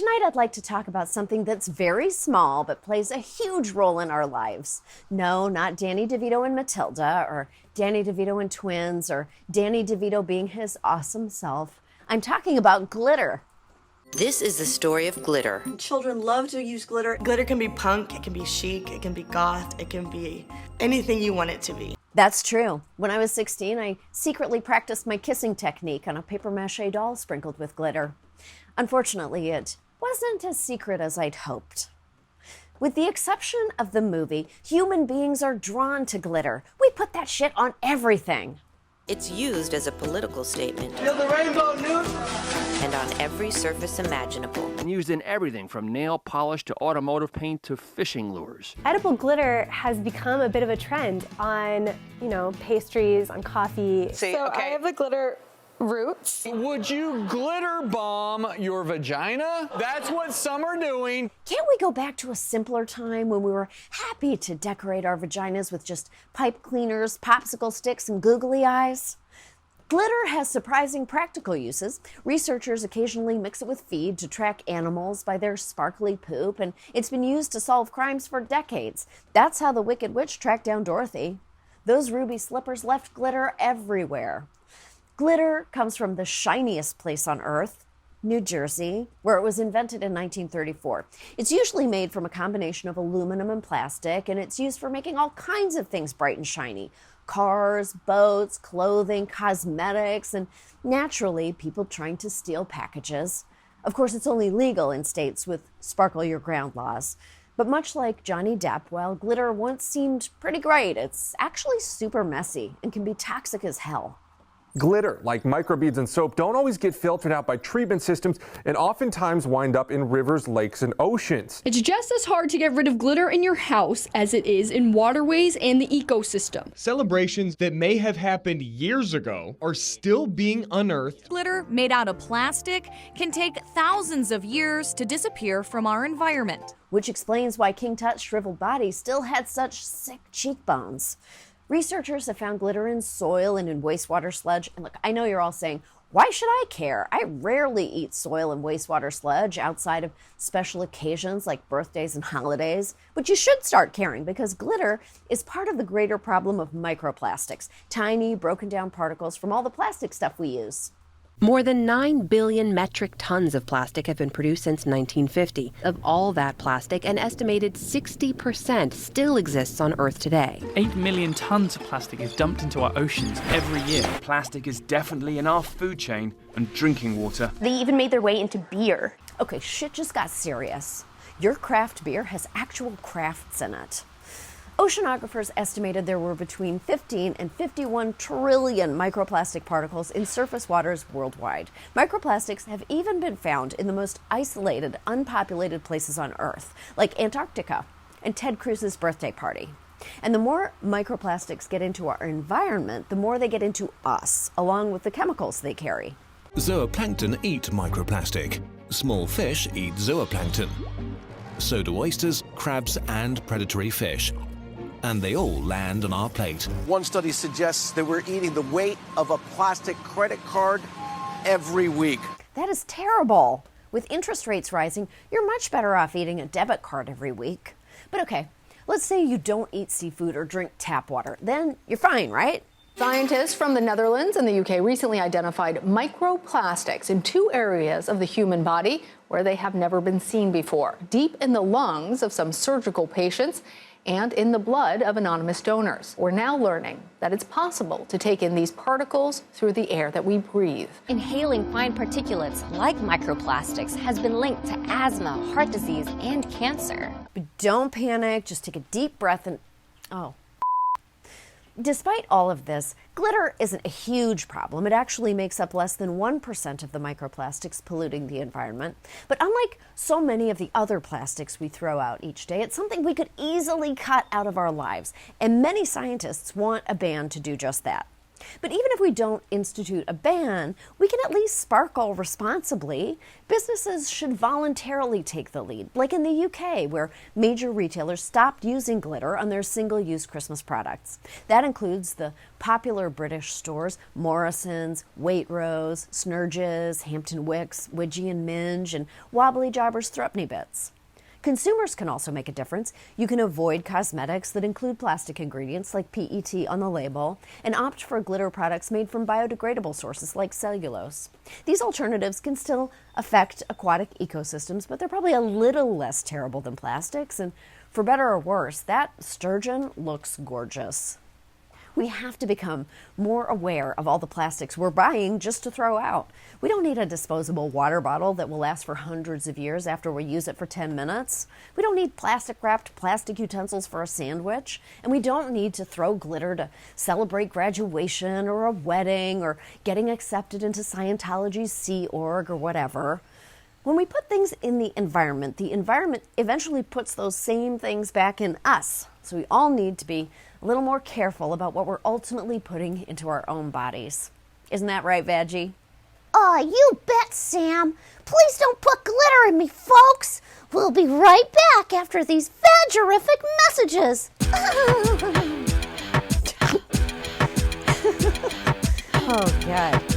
Tonight I'd like to talk about something that's very small but plays a huge role in our lives. No, not Danny DeVito and Matilda, or Danny DeVito and Twins, or Danny DeVito being his awesome self. I'm talking about glitter. This is the story of glitter. Children love to use glitter. Glitter can be punk, it can be chic, it can be goth, it can be anything you want it to be. That's true. When I was 16, I secretly practiced my kissing technique on a paper mache doll sprinkled with glitter. Unfortunately, it wasn't as secret as I'd hoped. With the exception of the movie, human beings are drawn to glitter. We put that shit on everything. It's used as a political statement. Feel the rainbow, Newt? And on every surface imaginable. And used in everything from nail polish to automotive paint to fishing lures. Edible glitter has become a bit of a trend on, pastries, on coffee. I have the glitter roots. Would you glitter bomb your vagina? That's what some are doing. Can't we go back to a simpler time when we were happy to decorate our vaginas with just pipe cleaners, popsicle sticks, and googly eyes? Glitter has surprising practical uses. Researchers occasionally mix it with feed to track animals by their sparkly poop, and it's been used to solve crimes for decades. That's how the Wicked Witch tracked down Dorothy. Those ruby slippers left glitter everywhere. Glitter comes from the shiniest place on Earth, New Jersey, where it was invented in 1934. It's usually made from a combination of aluminum and plastic, and it's used for making all kinds of things bright and shiny. Cars, boats, clothing, cosmetics, and naturally, people trying to steal packages. Of course, it's only legal in states with sparkle your ground laws. But much like Johnny Depp, while glitter once seemed pretty great, it's actually super messy and can be toxic as hell. Glitter, like microbeads and soap, don't always get filtered out by treatment systems and oftentimes wind up in rivers, lakes, and oceans. It's just as hard to get rid of glitter in your house as it is in waterways and the ecosystem. Celebrations that may have happened years ago are still being unearthed. Glitter made out of plastic can take thousands of years to disappear from our environment. Which explains why King Tut's shriveled body still had such sick cheekbones. Researchers have found glitter in soil and in wastewater sludge. And look, I know you're all saying, why should I care? I rarely eat soil and wastewater sludge outside of special occasions like birthdays and holidays. But you should start caring because glitter is part of the greater problem of microplastics, tiny broken down particles from all the plastic stuff we use. More than 9 billion metric tons of plastic have been produced since 1950. Of all that plastic, an estimated 60% still exists on Earth today. 8 million tons of plastic is dumped into our oceans every year. Plastic is definitely in our food chain and drinking water. They even made their way into beer. Okay, shit just got serious. Your craft beer has actual crafts in it. Oceanographers estimated there were between 15 and 51 trillion microplastic particles in surface waters worldwide. Microplastics have even been found in the most isolated, unpopulated places on Earth, like Antarctica and Ted Cruz's birthday party. And the more microplastics get into our environment, the more they get into us, along with the chemicals they carry. Zooplankton eat microplastic. Small fish eat zooplankton. So do oysters, crabs, and predatory fish. And they all land on our plate. One study suggests that we're eating the weight of a plastic credit card every week. That is terrible. With interest rates rising, you're much better off eating a debit card every week. But okay, let's say you don't eat seafood or drink tap water. Then you're fine, right? Scientists from the Netherlands and the UK recently identified microplastics in 2 areas of the human body where they have never been seen before, deep in the lungs of some surgical patients and in the blood of anonymous donors. We're now learning that it's possible to take in these particles through the air that we breathe. Inhaling fine particulates like microplastics has been linked to asthma, heart disease, and cancer. But don't panic, just take a deep breath and, Despite all of this, glitter isn't a huge problem. It actually makes up less than 1% of the microplastics polluting the environment. But unlike so many of the other plastics we throw out each day, it's something we could easily cut out of our lives. And many scientists want a ban to do just that. But even if we don't institute a ban, we can at least sparkle responsibly. Businesses should voluntarily take the lead, like in the UK, where major retailers stopped using glitter on their single-use Christmas products. That includes the popular British stores Morrison's, Waitrose, Snurge's, Hampton Wicks, Widgie and Minge, and Wobbly Jobbers Thrupney Bits. Consumers can also make a difference. You can avoid cosmetics that include plastic ingredients like PET on the label and opt for glitter products made from biodegradable sources like cellulose. These alternatives can still affect aquatic ecosystems, but they're probably a little less terrible than plastics. And for better or worse, that sturgeon looks gorgeous. We have to become more aware of all the plastics we're buying just to throw out. We don't need a disposable water bottle that will last for hundreds of years after we use it for 10 minutes. We don't need plastic-wrapped plastic utensils for a sandwich. And we don't need to throw glitter to celebrate graduation or a wedding or getting accepted into Scientology's Sea Org or whatever. When we put things in the environment eventually puts those same things back in us. So we all need to be a little more careful about what we're ultimately putting into our own bodies. Isn't that right, Veggie? You bet, Sam. Please don't put glitter in me, folks. We'll be right back after these vagorific messages. Oh, God.